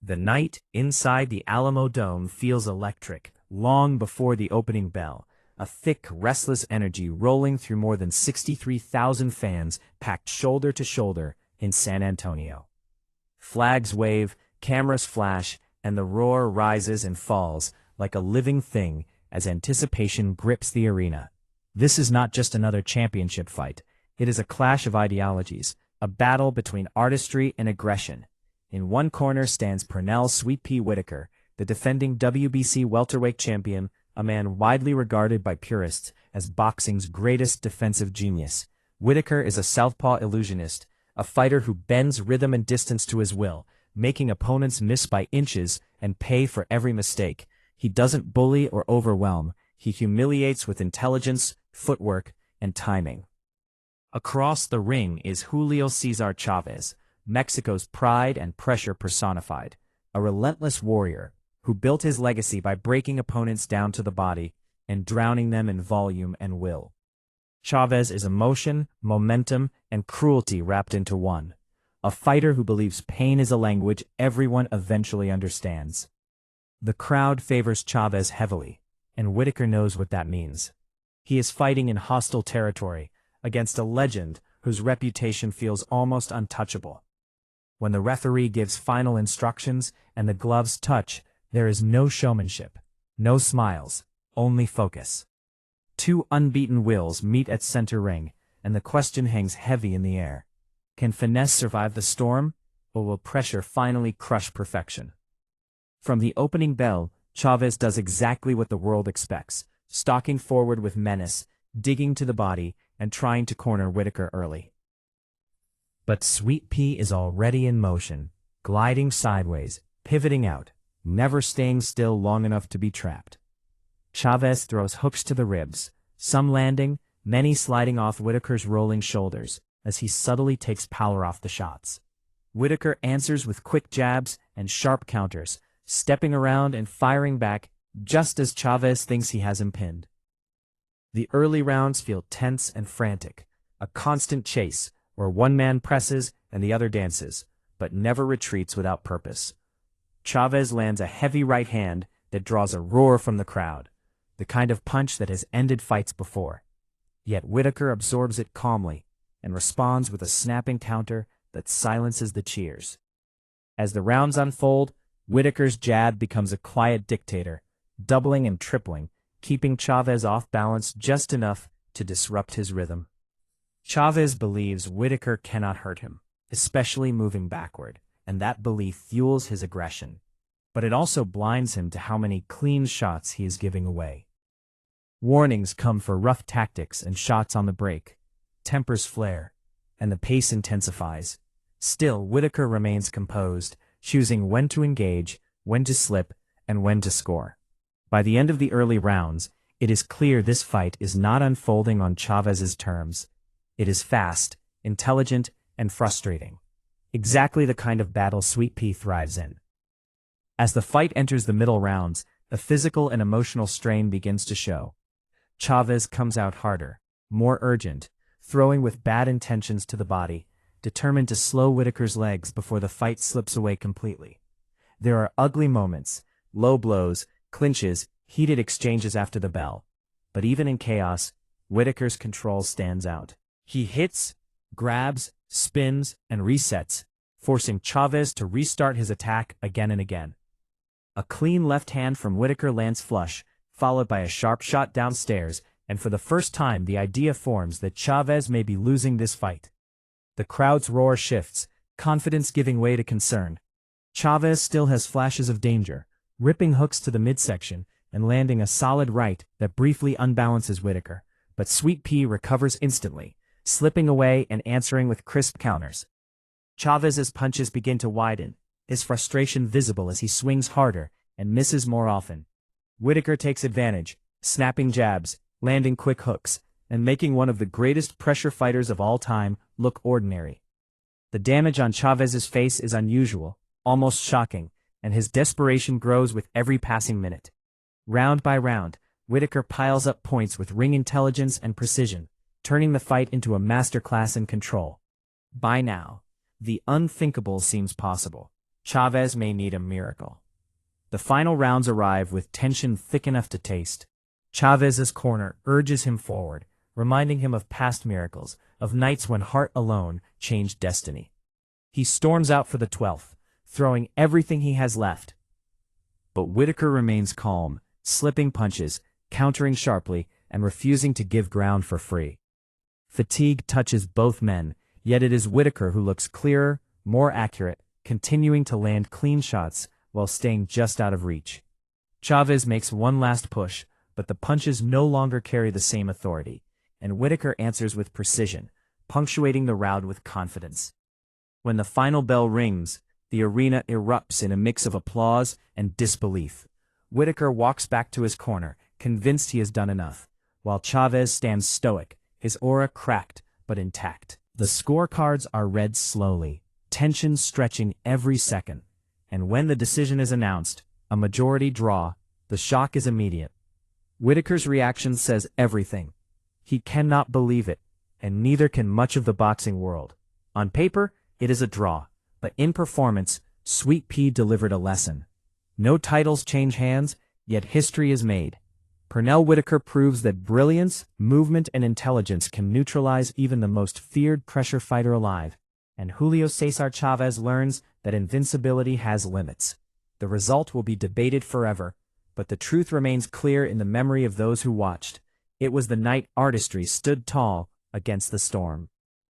The night inside the AlamoDome feels electric, long before the opening bell, a thick, restless energy rolling through more than 63,000 fans packed shoulder to shoulder in San Antonio. Flags wave, cameras flash, and the roar rises and falls like a living thing as anticipation grips the arena. This is not just another championship fight. It is a clash of ideologies, a battle between artistry and aggression. In one corner stands Pernell Pea Whitaker, the defending WBC welterweight champion, a man widely regarded by purists as boxing's greatest defensive genius. Whitaker is a southpaw illusionist, a fighter who bends rhythm and distance to his will, making opponents miss by inches and pay for every mistake. He doesn't bully or overwhelm. He humiliates with intelligence, footwork, and timing. Across the ring is Julio Cesar Chavez, Mexico's pride and pressure personified, a relentless warrior who built his legacy by breaking opponents down to the body and drowning them in volume and will. Chavez is emotion, momentum, and cruelty wrapped into one, a fighter who believes pain is a language everyone eventually understands. The crowd favors Chavez heavily, and Whitaker knows what that means. He is fighting in hostile territory against a legend whose reputation feels almost untouchable. When the referee gives final instructions and the gloves touch, there is no showmanship, no smiles, only focus. Two unbeaten wills meet at center ring, and the question hangs heavy in the air. Can finesse survive the storm, or will pressure finally crush perfection? From the opening bell, Chavez does exactly what the world expects, stalking forward with menace, digging to the body, and trying to corner Whitaker early. But Sweet Pea is already in motion, gliding sideways, pivoting out, never staying still long enough to be trapped. Chavez throws hooks to the ribs, some landing, many sliding off Whitaker's rolling shoulders, as he subtly takes power off the shots. Whitaker answers with quick jabs and sharp counters, stepping around and firing back just as Chavez thinks he has him pinned. The early rounds feel tense and frantic, a constant chase where one man presses and the other dances, but never retreats without purpose. Chavez lands a heavy right hand that draws a roar from the crowd, the kind of punch that has ended fights before. Yet Whitaker absorbs it calmly and responds with a snapping counter that silences the cheers. As the rounds unfold, Whitaker's jab becomes a quiet dictator, doubling and tripling, keeping Chavez off balance just enough to disrupt his rhythm. Chavez believes Whitaker cannot hurt him, especially moving backward, and that belief fuels his aggression. But it also blinds him to how many clean shots he is giving away. Warnings come for rough tactics and shots on the break. Tempers flare, and the pace intensifies. Still, Whitaker remains composed, choosing when to engage, when to slip, and when to score. By the end of the early rounds, it is clear this fight is not unfolding on Chavez's terms. It is fast, intelligent, and frustrating. Exactly the kind of battle Sweet Pea thrives in. As the fight enters the middle rounds, the physical and emotional strain begins to show. Chavez comes out harder, more urgent, throwing with bad intentions to the body, determined to slow Whitaker's legs before the fight slips away completely. There are ugly moments, low blows, clinches, heated exchanges after the bell. But even in chaos, Whitaker's control stands out. He hits, grabs, spins, and resets, forcing Chavez to restart his attack again and again. A clean left hand from Whitaker lands flush, followed by a sharp shot downstairs, and for the first time the idea forms that Chavez may be losing this fight. The crowd's roar shifts, confidence giving way to concern. Chavez still has flashes of danger, ripping hooks to the midsection and landing a solid right that briefly unbalances Whitaker, but Sweet Pea recovers instantly, slipping away and answering with crisp counters. Chavez's punches begin to widen, his frustration visible as he swings harder and misses more often. Whitaker takes advantage, snapping jabs, landing quick hooks, and making one of the greatest pressure fighters of all time look ordinary. The damage on Chavez's face is unusual, almost shocking, and his desperation grows with every passing minute. Round by round, Whitaker piles up points with ring intelligence and precision, turning the fight into a masterclass in control. By now, the unthinkable seems possible. Chavez may need a miracle. The final rounds arrive with tension thick enough to taste. Chavez's corner urges him forward, reminding him of past miracles, of nights when heart alone changed destiny. He storms out for the 12th, throwing everything he has left. But Whitaker remains calm, slipping punches, countering sharply, and refusing to give ground for free. Fatigue touches both men, yet it is Whitaker who looks clearer, more accurate, continuing to land clean shots while staying just out of reach. Chavez makes one last push, but the punches no longer carry the same authority, and Whitaker answers with precision, punctuating the round with confidence. When the final bell rings, the arena erupts in a mix of applause and disbelief. Whitaker walks back to his corner, convinced he has done enough, while Chavez stands stoic, his aura cracked but intact. The scorecards are read slowly, tension stretching every second, and when the decision is announced, a majority draw, the shock is immediate. Whitaker's reaction says everything. He cannot believe it, and neither can much of the boxing world. On paper, it is a draw, but in performance, Sweet Pea delivered a lesson. No titles change hands, yet history is made. Pernell Whitaker proves that brilliance, movement, and intelligence can neutralize even the most feared pressure fighter alive, and Julio Cesar Chavez learns that invincibility has limits. The result will be debated forever, but the truth remains clear in the memory of those who watched. It was the night artistry stood tall against the storm.